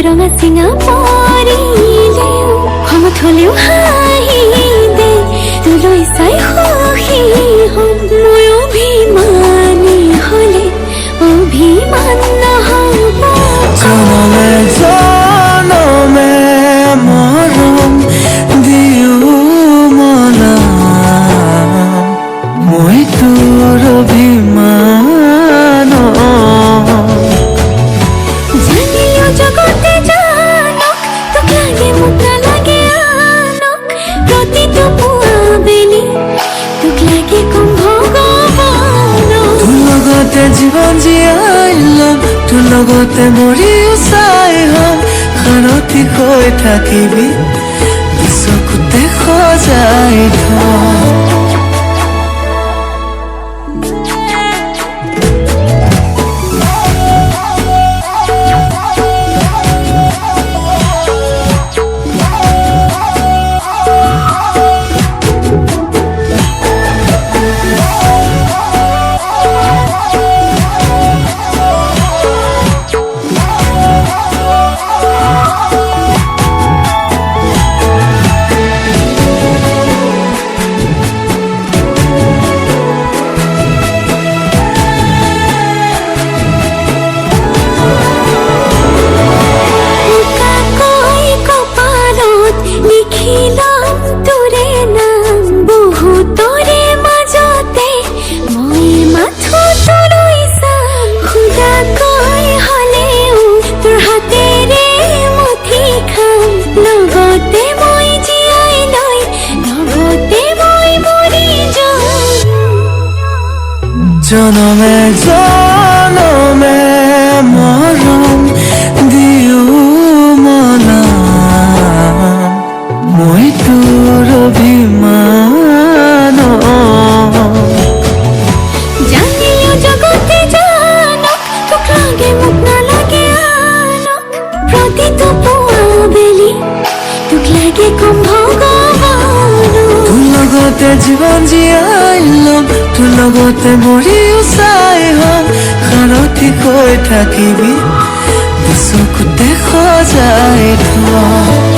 ৰঙা চিঙা পৰিলেও খঙত হ'লেও হাঁহি দে তোলৈ চাই সুখী হ'ম মই অভিমানী হ'লে অভিমান নহ'ব জনমে জনমে মৰম দিও মনাম মই তোৰ অভিমান জগতে জানক তোক লাগে মোক নালাগে আনক প্ৰতিটো পুৱা বেলি তোক লাগে কম ভগৱানক তোৰ লগতে জীৱন জীয়াই ল'ম তোৰ লগতে মৰিও চাই হ'ম সাৰথি হৈ থাকিবি চকুতে সজাই থম জনমে জনমে মৰম দিও মনাম মই তোৰ অভিমান জানিও জগতে জানক তোক লাগে মোক নালাগে আনক প্ৰতিটো পুৱা বেলি তোক লাগে কম ভগৱানক তোৰ লগতে জীৱন জীয়াই ল'ম তোৰ লগতে মৰিও চাই হ'ম সাৰথি হৈ থাকিবি চকুতে সজাই থম